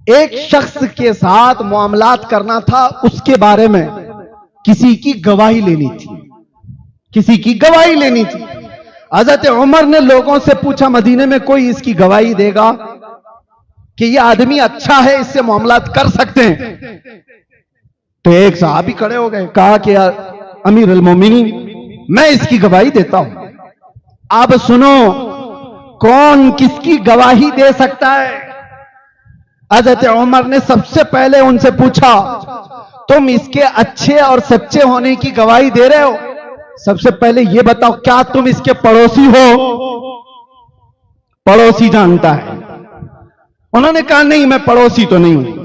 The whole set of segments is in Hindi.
एक शख्स के साथ मामलात करना था, उसके बारे में किसी की गवाही लेनी थी, किसी की गवाही लेनी थी। हजरत उमर ने लोगों से पूछा, मदीने में कोई इसकी गवाही देगा कि यह आदमी अच्छा है, इससे मामलात कर सकते हैं? तो एक सहाबी खड़े हो गए, कहा कि अमीर अल मोमिनीन, मैं इसकी गवाही देता हूं। अब सुनो, कौन किसकी गवाही दे सकता है? हजरत उमर ने सबसे पहले उनसे पूछा, तुम इसके अच्छे और सच्चे होने की गवाही दे रहे हो? सबसे पहले यह बताओ, क्या तुम इसके पड़ोसी हो? पड़ोसी जानता है। उन्होंने कहा, नहीं, मैं पड़ोसी तो नहीं हूं।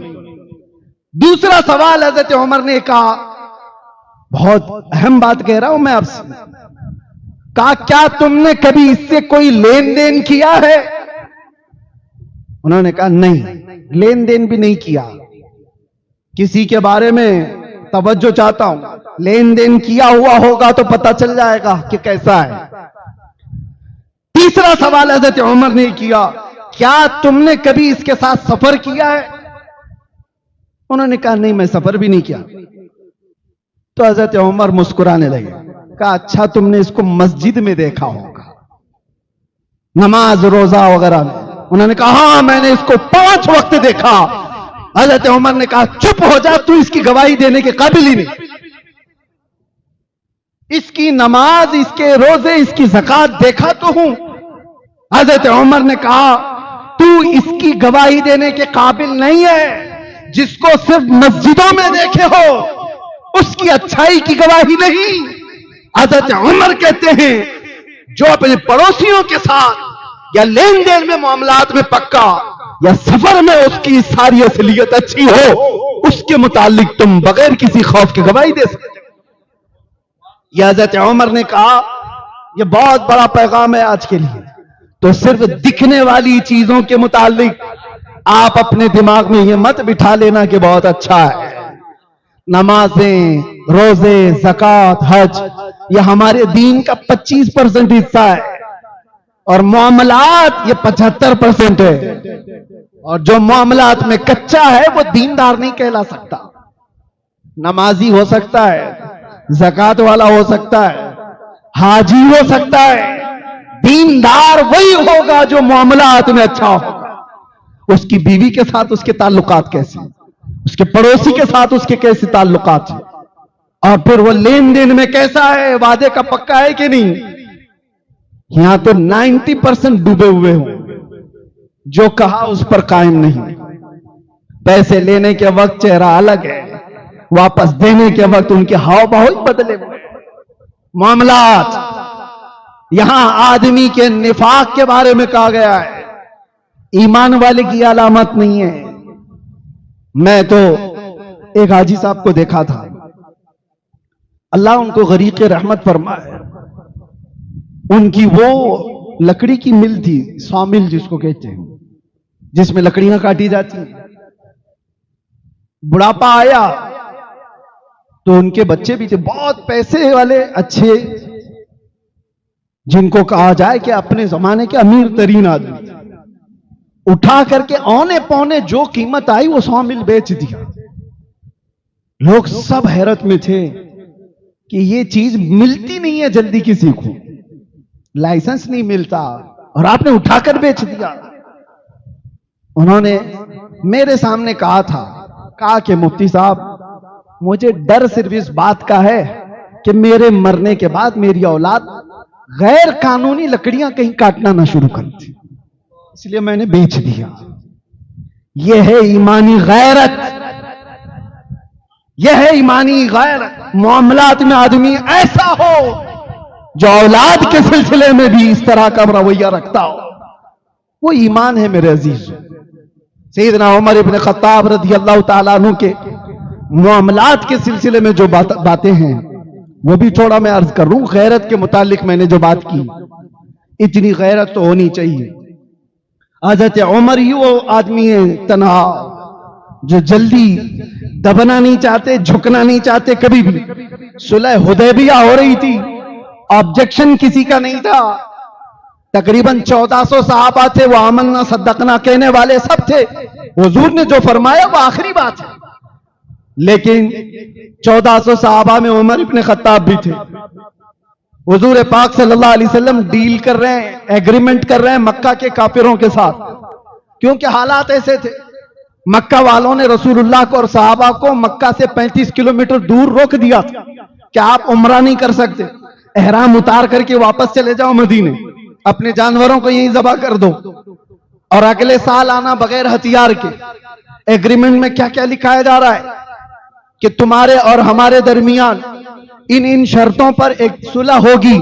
दूसरा सवाल हजरत उमर ने कहा, बहुत अहम बात कह रहा हूं मैं आपसे, कहा, क्या तुमने कभी इससे कोई लेन देन किया है? उन्होंने कहा, नहीं, लेन देन भी नहीं किया। किसी के बारे में तवज्जो चाहता हूं, लेन देन किया हुआ होगा तो पता चल जाएगा कि कैसा है। तीसरा सवाल हजरत उमर ने किया, क्या तुमने कभी इसके साथ सफर किया है? उन्होंने कहा, नहीं, मैं सफर भी नहीं किया। तो हजरत उमर मुस्कुराने लगे, कहा, अच्छा, तुमने इसको मस्जिद में देखा होगा, नमाज रोजा वगैरह में। उन्होंने कहा, हां, मैंने इसको 5 वक्त देखा। हजरत उमर ने कहा, चुप हो जा, तू इसकी गवाही देने के काबिल ही नहीं। इसकी नमाज, इसके रोजे, इसकी ज़कात देखा तो हूं। हजरत उमर ने कहा, तू इसकी गवाही देने के काबिल नहीं है। जिसको सिर्फ मस्जिदों में देखे हो, उसकी अच्छाई की गवाही नहीं। हजरत उमर कहते हैं, जो अपने पड़ोसियों के साथ या लेन देन में मामलात में पक्का या सफर में उसकी सारी असलियत अच्छी हो, उसके मुतालिक तुम बगैर किसी खौफ की गवाही दे सकते। यह हजरत उमर ने कहा, यह बहुत बड़ा पैगाम है आज के लिए। तो सिर्फ दिखने वाली चीजों के मुतालिक आप अपने दिमाग में यह मत बिठा लेना कि बहुत अच्छा है। नमाजें, रोजे, ज़कात, हज, यह हमारे दीन का 25% हिस्सा है और मामलात ये 75% है। और जो मामलात में कच्चा है वो दीनदार नहीं कहला सकता। नमाजी हो सकता है, ज़कात वाला हो सकता है, हाजी हो सकता है, दीनदार वही होगा जो मामलात में अच्छा होगा। उसकी बीवी के साथ उसके ताल्लुकात कैसे, उसके पड़ोसी के साथ उसके कैसे ताल्लुकात है, और फिर वो लेन देन में कैसा है, वादे का पक्का है कि नहीं। यहां तो 90% डूबे हुए हो, जो कहा उस पर कायम नहीं। पैसे लेने के वक्त चेहरा अलग है, वापस देने के वक्त उनके हाव भाव बदले हुए। मामलात, यहां आदमी के निफाक के बारे में कहा गया है, ईमान वाले की अलामत नहीं है। मैं तो एक हाजी साहब को देखा था, अल्लाह उनको गरीक़ रहमत फरमाए। उनकी वो लकड़ी की मिल थी, सॉमिल जिसको कहते हैं, जिसमें लकड़ियां काटी जाती हैं। बुढ़ापा आया तो उनके बच्चे भी थे, बहुत पैसे वाले, अच्छे, जिनको कहा जाए कि अपने जमाने के अमीर तरीन आदमी। उठा करके औने पौने जो कीमत आई वो सॉमिल बेच दिया। लोग सब हैरत में थे कि ये चीज मिलती नहीं है जल्दी किसी को, लाइसेंस नहीं मिलता और आपने उठाकर बेच दिया। उन्होंने मेरे सामने कहा कि मुफ्ती साहब, मुझे डर सिर्फ इस बात का है कि मेरे मरने के बाद मेरी औलाद गैर कानूनी लकड़ियां कहीं काटना ना शुरू कर दी, इसलिए मैंने बेच दिया। यह है ईमानी गैरत, यह है ईमानी गैरत। मामलात में आदमी ऐसा हो जो औलाद के सिलसिले में भी इस तरह का रवैया रखता हो, वो ईमान है मेरे अजीज। सैयदना उमर इब्न खत्ताब रज़ी अल्लाह ताला अन्हु के मामलात के सिलसिले में जो बातें हैं वो भी थोड़ा मैं अर्ज कर लूं। गैरत के मुतालिक मैंने जो बात की, इतनी गैरत तो होनी चाहिए। हज़रत उमर ही वो आदमी है तन्हा जो जल्दी दबना नहीं चाहते, झुकना नहीं चाहते कभी भी। सुलह हुदैबिया हो रही थी, ऑब्जेक्शन किसी का नहीं था। तकरीबन 1400 सहाबा थे, वो आमन्ना सद्दकना कहने वाले सब थे। हुजूर ने जो फरमाया वो आखिरी बात है। लेकिन 1400 सहाबा में उमर इब्न खत्ताब भी थे। हुजूर पाक सल्लल्लाहु अलैहि वसल्लम डील कर रहे हैं, एग्रीमेंट कर रहे हैं मक्का के काफिरों के साथ, क्योंकि हालात ऐसे थे। मक्का वालों ने रसूलुल्लाह को और सहाबा को मक्का से 35 किलोमीटर दूर रोक दिया था कि आप उम्रा नहीं कर सकते, एहराम उतार करके वापस चले जाओ मदीने, अपने जानवरों को यहीं ज़बह कर दो और अगले साल आना बगैर हथियार के। एग्रीमेंट में क्या क्या लिखाया जा रहा है कि तुम्हारे और हमारे दरमियान इन इन शर्तों पर एक सुलह होगी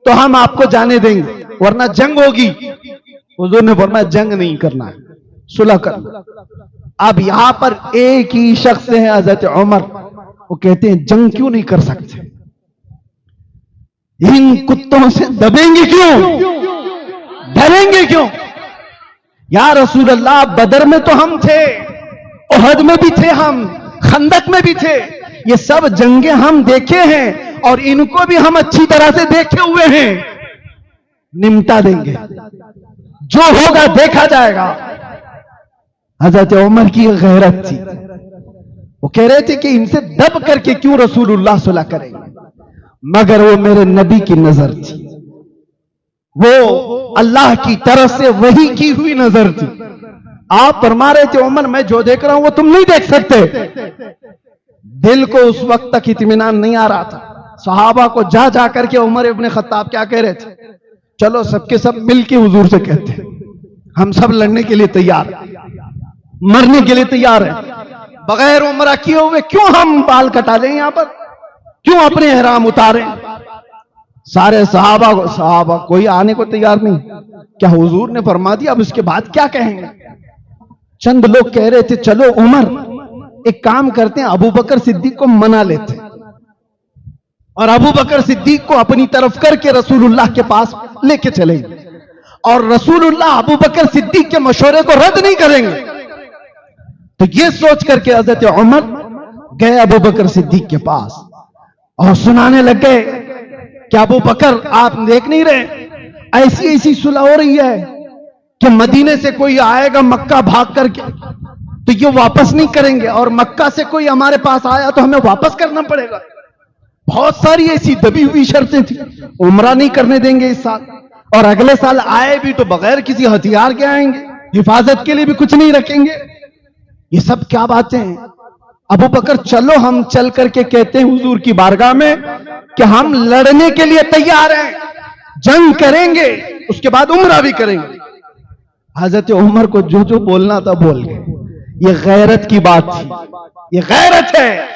तो हम आपको जाने देंगे, वरना जंग होगी। हुजूर ने फरमाया जंग नहीं करना है, सुलह करना। अब यहां पर एक ही शख्स है हजरत उमर, वो कहते हैं जंग क्यों नहीं कर सकते, इन कुत्तों से दबेंगे क्यों, डरेंगे क्यों? या रसूल अल्लाह, बदर में तो हम थे, उहद में भी थे, हम खंदक में भी थे, ये सब जंगे हम देखे हैं और इनको भी हम अच्छी तरह से देखे हुए हैं, निमटा देंगे, जो होगा देखा जाएगा। हजरत उमर की गैरत थी, वो कह रहे थे कि इनसे दब करके क्यों रसूलुल्लाह सुलह करेंगे, मगर वो मेरे नबी की नजर थी, वो अल्लाह की तरफ से वही की हुई नजर थी। आप फरमा रहे थे उमर, मैं जो देख रहा हूं वो तुम नहीं देख सकते। दिल को उस वक्त तक इत्मीनान नहीं आ रहा था। सहाबा को जा जा करके उमर इब्न खत्ताब क्या कह रहे थे, चलो सबके सब मिल के हुजूर से कहते हैं हम सब लड़ने के लिए तैयार, मरने के लिए तैयार है, बगैर उम्रा किए हुए क्यों हम बाल कटा लें, यहां पर क्यों अपने एहराम उतारें। सारे सहाबा कोई आने को तैयार नहीं। क्या हुजूर ने फरमा दिया, अब उसके बाद क्या कहेंगे? चंद लोग कह रहे थे चलो उमर एक काम करते हैं, अबू बकर सिद्दीक को मना लेते हैं और अबू बकर सिद्दीक को अपनी तरफ करके रसूलुल्लाह के पास लेके चलेंगे और रसूलुल्लाह अबू बकर सिद्दीक के मशवरे को रद्द नहीं करेंगे। तो ये सोच करके हजरत उमर गए अबू बकर सिद्दीक के पास और सुनाने लग गए कि अबू बकर, आप देख नहीं रहे ऐसी ऐसी सुलह हो रही है कि मदीने से कोई आएगा मक्का भाग करके तो ये वापस नहीं करेंगे, और मक्का से कोई हमारे पास आया तो हमें वापस करना पड़ेगा। बहुत सारी ऐसी दबी हुई शर्तें थी, उम्रा नहीं करने देंगे इस साल, और अगले साल आए भी तो बगैर किसी हथियार के आएंगे, हिफाजत के लिए भी कुछ नहीं रखेंगे। ये सब क्या बातें हैं? अबू बकर, चलो हम चल करके कहते हैं हुजूर की बारगाह में कि हम लड़ने के लिए तैयार हैं, जंग करेंगे, उसके बाद उम्रा भी करेंगे। हजरत उमर को जो जो बोलना था बोल गए। ये गैरत की बात थी, ये गैरत है,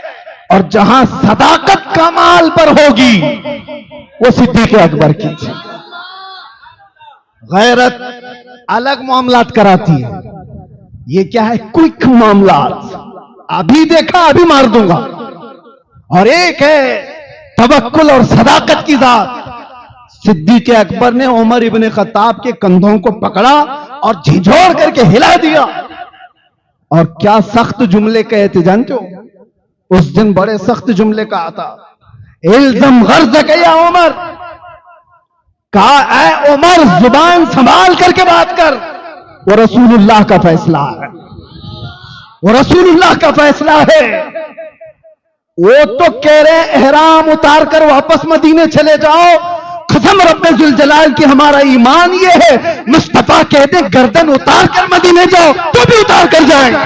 और जहां सदाकत कमाल पर होगी वो सिद्दीक अकबर की थी। गैरत अलग मामलात कराती है, ये क्या है, क्विक मामलात, अभी देखा अभी मार दूंगा। और एक है तवक्कुल और सदाकत की जात। सिद्दीक अकबर ने उमर इब्न खत्ताब के कंधों को पकड़ा और झिझोड़ करके हिला दिया, और क्या सख्त जुमले कहे थे जानते हो? उस दिन बड़े सख्त जुमले कहा था, इल्ज़म गर्ज़ या उमर, कहा ऐ उमर जुबान संभाल करके बात कर, वो रसूलुल्लाह का फैसला है, वो रसूलुल्लाह का फैसला है। वो तो कह रहे एहराम उतार कर वापस मदीने चले जाओ, कसम रब्बे जुल जलाल की हमारा ईमान ये है, मुस्तफा कहते गर्दन उतार कर मदीने जाओ तो भी उतार कर जाएंगे।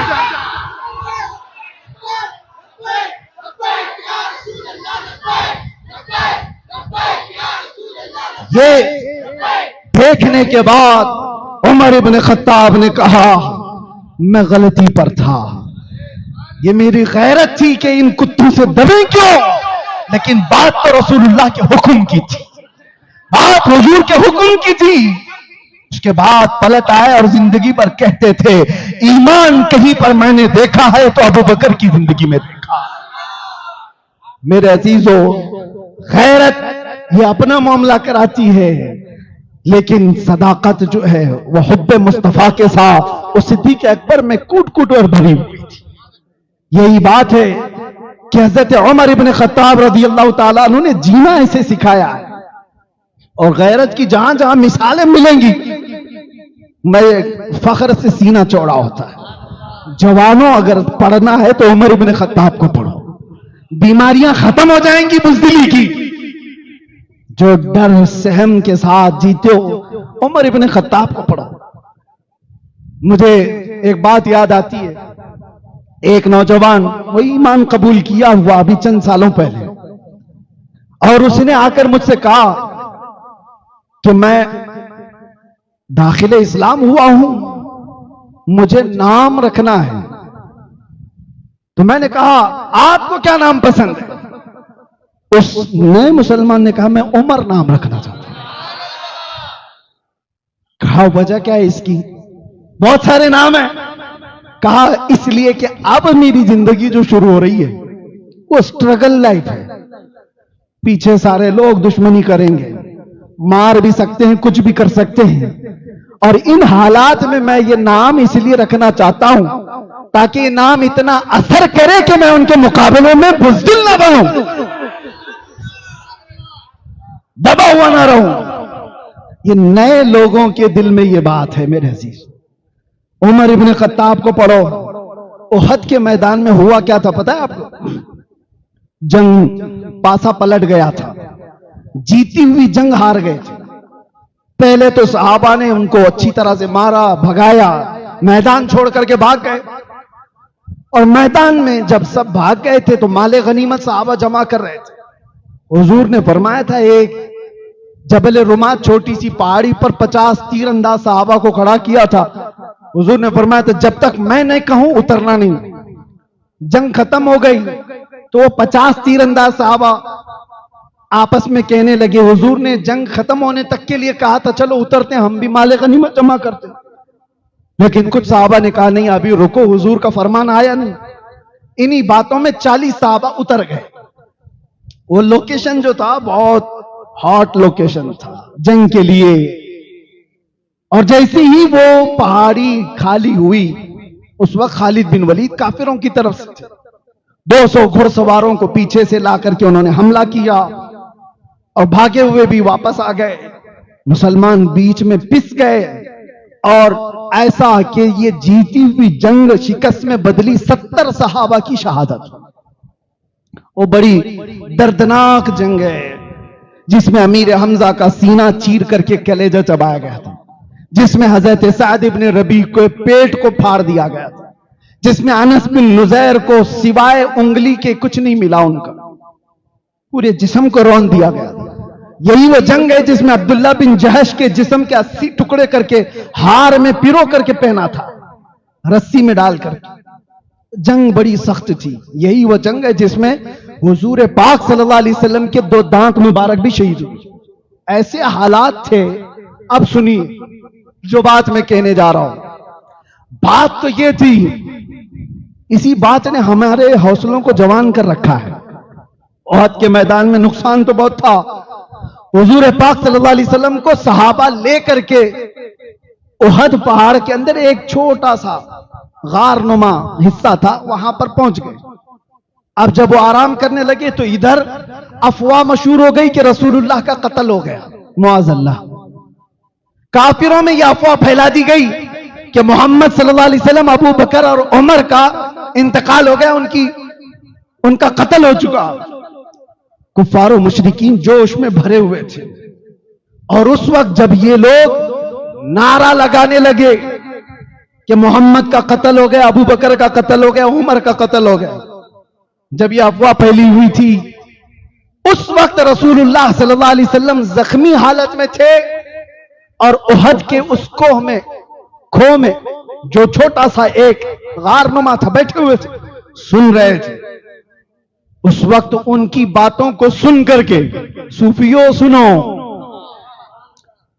ये देखने के बाद उमर इब्न खत्ताब ने कहा मैं गलती पर था, ये मेरी गैरत थी कि इन कुत्तों से दबे क्यों, लेकिन बात तो रसूलुल्लाह के हुक्म की थी, बात हुजूर के हुक्म की थी। उसके बाद पलट आए और जिंदगी पर कहते थे ईमान कहीं पर मैंने देखा है तो अबू बकर की जिंदगी में देखा। मेरे अजीजों, गैरत ये अपना मामला कराती है, लेकिन सदाकत जो है वह हुब्बे मुस्तफा के साथ वो सिद्दीक अकबर में कूट कूट और भरी हुई थी। यही बात है कि हजरत उमर इब्न खत्ताब रज़ियल्लाहु ताला अन्हु ने जीना ऐसे सिखाया है, और गैरत की जहां जहां मिसालें मिलेंगी मैं फख्र से सीना चौड़ा होता है। जवानों, अगर पढ़ना है तो उमर इब्ने खत्ताब को पढ़ो, बीमारियां खत्म हो जाएंगी बुज़दिली की। जो डर सहम के साथ जीते हो, उमर इब्ने खत्ताब को पढ़ो। मुझे एक बात याद आती है, एक नौजवान, वो ईमान कबूल किया हुआ अभी चंद सालों पहले, और उसने आकर मुझसे कहा कि मैं दाखिले इस्लाम हुआ हूं, मुझे नाम रखना है। तो मैंने कहा आपको क्या नाम पसंद है? उस नए मुसलमान ने कहा मैं उमर नाम रखना चाहता हूं। कहा वजह क्या है इसकी? बहुत सारे नाम है। कहा इसलिए कि अब मेरी जिंदगी जो शुरू हो रही है वो स्ट्रगल लाइफ है। पीछे सारे लोग दुश्मनी करेंगे, मार भी सकते हैं, कुछ भी कर सकते हैं, और इन हालात में मैं ये नाम इसलिए रखना चाहता हूं ताकि ये नाम इतना असर करे कि मैं उनके मुकाबले में बुज़दिल ना बनूं, दबा हुआ ना रहूं। ये नए लोगों के दिल में ये बात है मेरे अजीज। उमर इब्ने खत्ताब को पढ़ो। उहद के मैदान में हुआ क्या था पता है आपको? जंग पासा पलट गया था, जीती हुई जंग हार गए थे। पहले तो सहाबा ने उनको अच्छी तरह से मारा, भगाया, मैदान छोड़ करके भाग गए। और मैदान में जब सब भाग गए थे तो माले गनीमत सहाबा जमा कर रहे थे। हुजूर ने फरमाया था एक जबल रुमात छोटी सी पहाड़ी पर 50 तीरंदाज सहाबा को खड़ा किया था। हुजूर ने फरमाया था जब तक मैं नहीं कहूं उतरना नहीं। जंग खत्म हो गई तो वो 50 तीरंदाज सहाबा आपस में कहने लगे, हुजूर ने जंग खत्म होने तक के लिए कहा था चलो उतरते हैं, हम भी माले गनीमत जमा करते। लेकिन कुछ सहाबा ने कहा नहीं अभी रुको, हुजूर का फरमान आया नहीं। इन्हीं बातों में 40 सहाबा उतर गए। वो लोकेशन जो था बहुत हॉट लोकेशन था जंग के लिए। और जैसे ही वो पहाड़ी खाली हुई, उस वक्त खालिद बिन वलीद काफिरों की तरफ से 200 घुड़सवारों को पीछे से ला करके उन्होंने हमला किया और भागे हुए भी वापस आ गए। मुसलमान बीच में पिस गए और ऐसा कि ये जीती हुई जंग शिकस्त में बदली 70 सहाबा की शहादत। वो बड़ी दर्दनाक जंग है जिसमें अमीर हमजा का सीना चीर करके कलेजा चबाया गया था, जिसमें हजरत साद इब्ने रबी को पेट को फाड़ दिया गया था, जिसमें अनस बिन नुजैर को सिवाय उंगली के कुछ नहीं मिला, उनका पूरे जिस्म को रौंद दिया गया था। यही वो जंग है जिसमें अब्दुल्ला बिन जहश के जिस्म के 80 टुकड़े करके हार में पिरो करके पहना था, रस्सी में डाल करके। जंग बड़ी सख्त थी। यही वो जंग है जिसमें हुजूर पाक सल्लल्लाहु अलैहि वसल्लम के 2 दांत मुबारक भी शहीद हुए। ऐसे हालात थे। अब सुनिए जो बात मैं कहने जा रहा हूं। बात तो ये थी, इसी बात ने हमारे हौसलों को जवान कर रखा है। उहद के मैदान में नुकसान तो बहुत था। हुजूर पाक सल्लल्लाहु अलैहि वसल्लम को सहाबा लेकर के उहद पहाड़ के अंदर एक छोटा सा गार नुमा हिस्सा था, वहां पर पहुंच गए। अब जब वो आराम करने लगे तो इधर अफवाह मशहूर हो गई कि रसूलुल्लाह का कत्ल हो गया। मुआज़ल्लाह, काफिरों में यह अफवाह फैला दी गई कि मोहम्मद सल्लल्लाहु अलैहि वसल्लम, अबू बकर और उमर का इंतकाल हो गया, उनका कत्ल हो चुका। कुफ्फार और मुशरिकीन जोश में भरे हुए थे। और उस वक्त जब ये लोग नारा लगाने लगे कि मोहम्मद का कत्ल हो गया, अबू बकर का कत्ल हो गया, उमर का कत्ल हो गया, जब यह अफवाह फैली हुई थी, उस वक्त रसूलुल्लाह सल्लल्लाहु अलैहि वसल्लम जख्मी हालत में थे और उहद के उस कोह में, खो में जो छोटा सा एक गारनुमा था, बैठे हुए थे, सुन रहे थे। उस वक्त उनकी बातों को सुन करके, सूफियों सुनो,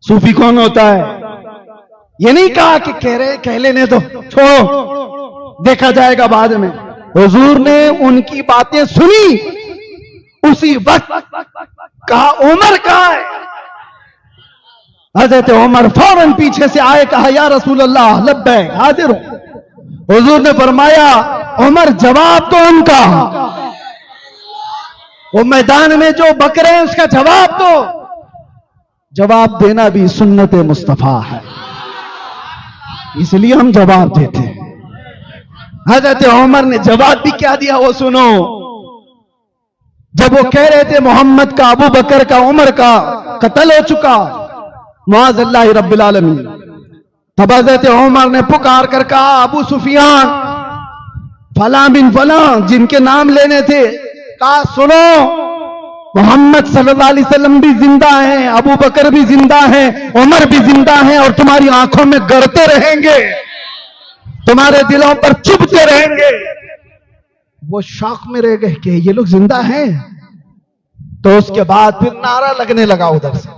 सूफी कौन होता है? ये नहीं कहा कि कह लेने दो, छोड़ो, देखा जाएगा बाद में। हुजूर ने उनकी बातें सुनी, उसी वक्त कहा उमर कहां है? हजरत उमर फौरन पीछे से आए, कहा या रसूल अल्लाह लब्बैक, हाजिर हूं। हुजूर ने फरमाया उमर जवाब दो उनका, वो मैदान में जो बक रहे हैं उसका जवाब दो। जवाब देना भी सुन्नत मुस्तफा है, इसलिए हम जवाब देते हैं। हजरत उमर ने जवाब भी क्या दिया वो सुनो। जब वो कह रहे थे मोहम्मद का, अबू बकर का, उमर का कत्ल हो चुका, मुआज़ल्लाहि रब्बिल आलमीन, तब हजरत उमर ने पुकार कर कहा, अबू सुफियान, फला बिन फला, जिनके नाम लेने थे, कहा सुनो, मोहम्मद सल्लल्लाहु अलैहि वसल्लम भी जिंदा हैं, अबू बकर भी जिंदा हैं, उमर भी जिंदा हैं, और तुम्हारी आंखों में गड़ते रहेंगे, तुम्हारे दिलों पर चुभते रहेंगे। वो शौक में रह गए कि ये लोग जिंदा हैं। तो उसके बाद फिर नारा लगने लगा उधर से,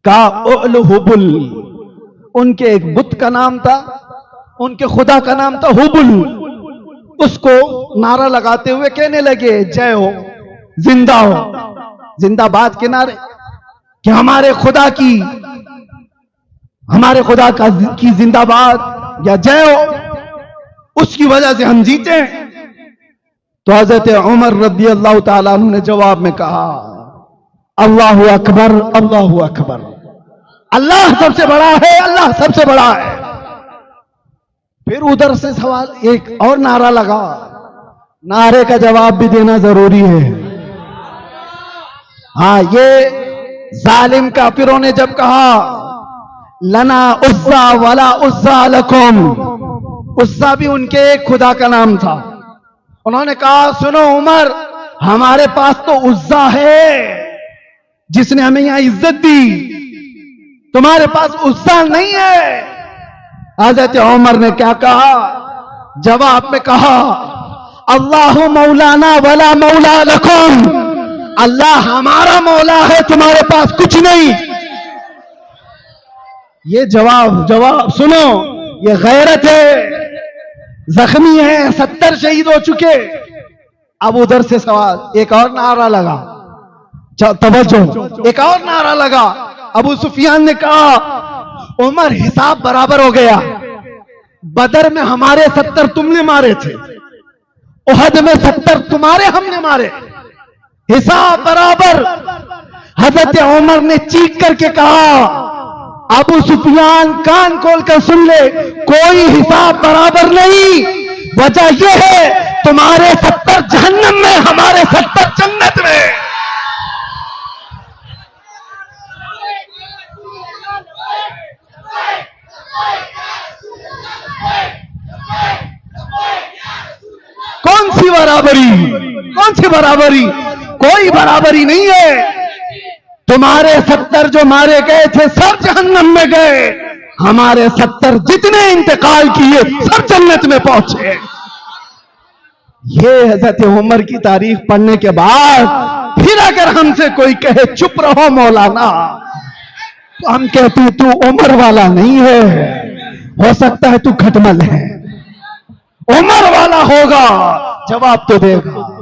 का हुबुल, उनके एक बुत का नाम था, उनके खुदा का नाम था हुबुल। उसको नारा लगाते हुए कहने लगे, जय हो, जिंदा हो, जिंदाबाद के नारे, कि हमारे खुदा की जिंदाबाद या जय हो, उसकी वजह से हम जीते हैं। तो हजरत उमर रज़ी अल्लाह ताला अन्हु ने जवाब में कहा, अल्लाहु अकबर, अल्लाहु अकबर, अल्लाह सबसे बड़ा है, अल्लाह सबसे बड़ा है। फिर उधर से सवाल, एक और नारा लगा, नारे का जवाब भी देना जरूरी है। हाँ, ये जालिम काफिरों ने जब कहा, लना उस्सा वला उस्सा लकुम, उस्सा भी उनके एक खुदा का नाम था, उन्होंने कहा सुनो उमर, हमारे पास तो उज्जा है जिसने हमें यहां इज्जत दी, तुम्हारे पास उज्जा नहीं है। हज़रत उमर ने क्या कहा, जवाब में कहा, अल्लाहु मौलाना वला मौला लकुम, अल्लाह हमारा मौला है, तुम्हारे पास कुछ नहीं। ये जवाब सुनो, ये गैरत है, जख्मी है, 70 शहीद हो चुके। अब उधर से सवाल, एक और नारा लगा, तवज्जो, एक और नारा लगा। अबू सुफियान ने कहा, उमर हिसाब बराबर हो गया, बदर में हमारे 70 तुमने मारे थे, उहद में 70 तुम्हारे हमने मारे, हिसाब बराबर। हजरत उमर ने चीख करके कहा, अबू सुफियान कान खोल कर सुन ले, कोई हिसाब बराबर नहीं, वजह यह है तुम्हारे 70 जहन्नम में, हमारे 70 जन्नत में। कौन सी बराबरी, कौन सी बराबरी, कोई बराबरी नहीं है। तुम्हारे 70 जो मारे गए थे सब जहन्नम में गए, हमारे 70 जितने इंतकाल किए सब जन्नत में पहुंचे। ये हजरत उमर की तारीख पढ़ने के बाद फिर अगर हमसे कोई कहे चुप रहो मौलाना, तो हम कहते हैं तू उमर वाला नहीं है, हो सकता है तू खटमल है, उमर वाला होगा, जवाब तो देगा।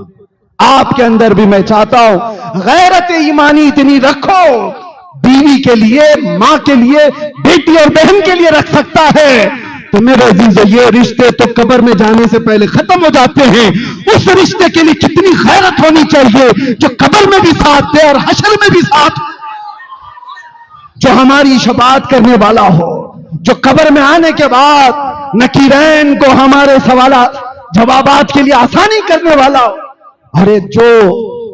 आपके अंदर भी मैं चाहता हूं गैरत ईमानी इतनी रखो, बीवी के लिए, मां के लिए, बेटी और बहन के लिए रख सकता है तो मेरे अजीज, ये रिश्ते तो कब्र में जाने से पहले खत्म हो जाते हैं। उस रिश्ते के लिए कितनी गैरत होनी चाहिए जो कब्र में भी साथ दे और हशर में भी साथ, जो हमारी शफाअत करने वाला हो, जो कब्र में आने के बाद नकीरैन को हमारे सवालात जवाबात के लिए आसानी करने वाला हो। अरे जो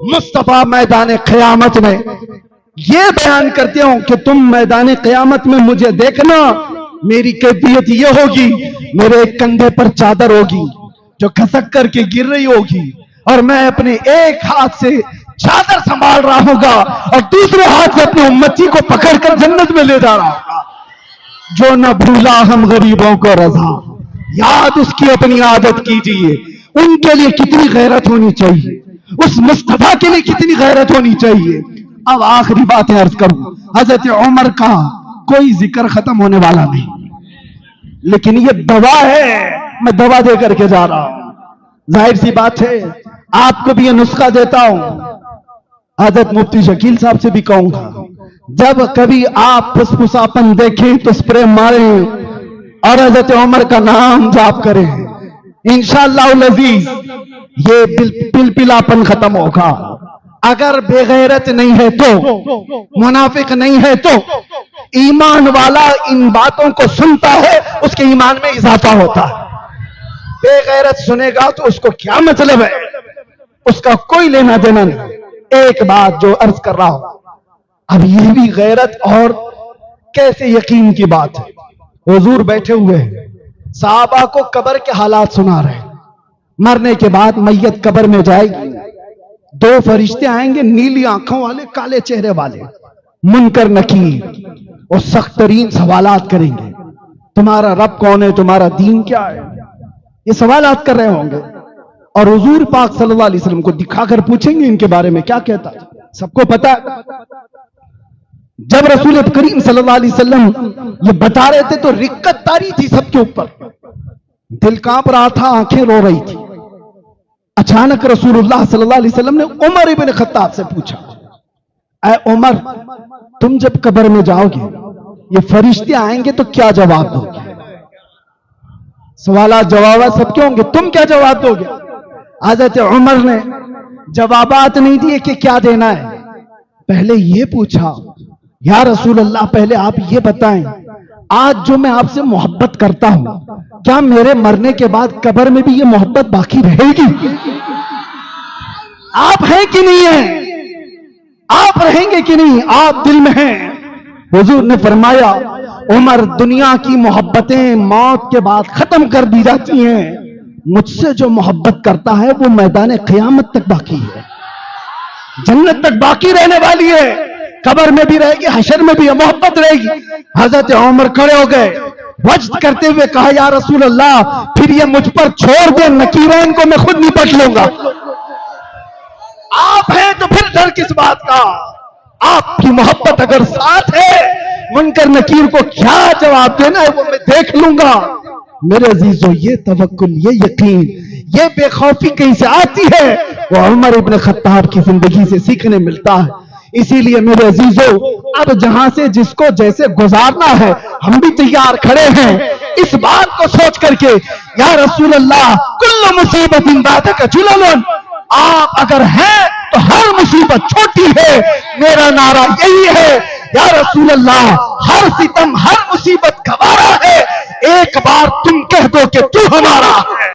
मुस्तफा मैदान क़यामत में ये बयान करते हो कि तुम मैदान क़यामत में मुझे देखना, मेरी कैफियत ये होगी, मेरे एक कंधे पर चादर होगी जो खसक करके गिर रही होगी, और मैं अपने एक हाथ से चादर संभाल रहा होगा और दूसरे हाथ से अपनी उम्मती को पकड़कर जन्नत में ले जा रहा होगा। जो न भूला हम गरीबों को रजा, याद उसकी अपनी आदत कीजिए। उनके लिए कितनी गैरत होनी चाहिए, उस मुस्तफा के लिए कितनी गैरत होनी चाहिए। अब आखिरी बात अर्ज करूं, हजरत उमर का कोई जिक्र खत्म होने वाला नहीं, लेकिन ये दवा है, मैं दवा दे करके जा रहा हूं। जाहिर सी बात है, आपको भी ये नुस्खा देता हूं, हजरत मुफ्ती शकील साहब से भी कहूंगा, जब कभी आप फुसफुसापन देखें तो स्प्रे मारें और हजरत उमर का नाम जाप करें, इंशाअल्लाह अज़ीज ये पिलपिलापन खत्म होगा। अगर बेगैरत नहीं है तो, मुनाफिक नहीं है तो, ईमान वाला इन बातों को सुनता है, उसके ईमान में इजाफा होता है। बेगैरत सुनेगा तो उसको क्या मतलब है, उसका कोई लेना देना नहीं। एक बात जो अर्ज कर रहा हूं, अब ये भी गैरत और कैसे यकीन की बात है। हुजूर बैठे हुए हैं, साहबा को कब्र के हालात सुना रहे हैं। मरने के बाद मैयत कब्र में जाएगी, दो फरिश्ते आएंगे, नीली आंखों वाले, काले चेहरे वाले, मुनकर नकीर, और सख्त तरीन सवालात करेंगे। तुम्हारा रब कौन है, तुम्हारा दीन क्या है, ये सवालात कर रहे होंगे। और हुजूर पाक सल्लल्लाहु अलैहि वसल्लम को दिखाकर पूछेंगे इनके बारे में क्या कहता है। सबको पता है, जब रसूल करीम सल्लल्लाहु अलैहि वसल्लम ये बता रहे थे तो रिक्कत तारी थी सबके ऊपर, दिल कांप रहा था, आंखें रो रही थी। अचानक रसूलुल्लाह सल्लल्लाहु अलैहि वसल्लम ने उमर इब्न खत्ताब से पूछा, ऐ उमर, तुम जब कब्र में जाओगे, ये फरिश्ते आएंगे तो क्या जवाब दोगे? सवाल जवाब सबके होंगे, तुम क्या जवाब दोगे? हज़रत उमर ने जवाबात नहीं दिए कि क्या देना है, पहले ये पूछा, या रसूल अल्लाह, पहले आप ये बताएं, आज जो मैं आपसे मोहब्बत करता हूं, क्या मेरे मरने के बाद कब्र में भी ये मोहब्बत बाकी रहेगी? आप हैं कि नहीं है, आप रहेंगे कि नहीं, आप दिल में हैं। हुजूर ने फरमाया, उमर, दुनिया की मोहब्बतें मौत के बाद खत्म कर दी जाती हैं, मुझसे जो मोहब्बत करता है वो मैदान क़यामत तक बाकी है, जन्नत तक बाकी रहने वाली है, कब्र में भी रहेगी, हशर में भी मोहब्बत रहेगी। हजरत उमर खड़े हो गए, वज्द करते हुए कहा, या रसूल अल्लाह, फिर ये मुझ पर छोड़ दे, नकीरैन को मैं खुद निपट लूंगा। आप हैं तो फिर डर किस बात का, आपकी मोहब्बत अगर साथ है, मुनकर नकीर को क्या जवाब देना है वो मैं देख लूंगा। मेरे अजीजों, ये तवक्कुल, ये यकीन, ये बेखौफी कहीं से आती है, वो उमर इब्न खत्ताब की जिंदगी से सीखने मिलता है। इसीलिए मेरे अजीजों, अब जहां से जिसको जैसे गुजारना है, हम भी तैयार खड़े हैं इस बात को सोच करके, या रसूल अल्लाह, कुल्लु मुसीबतिन बादका जुललन, आप अगर हैं तो हर मुसीबत छोटी है। मेरा नारा यही है, या रसूल अल्लाह, हर सितम, हर मुसीबत गवारा है, एक बार तुम कह दो कि तू हमारा है।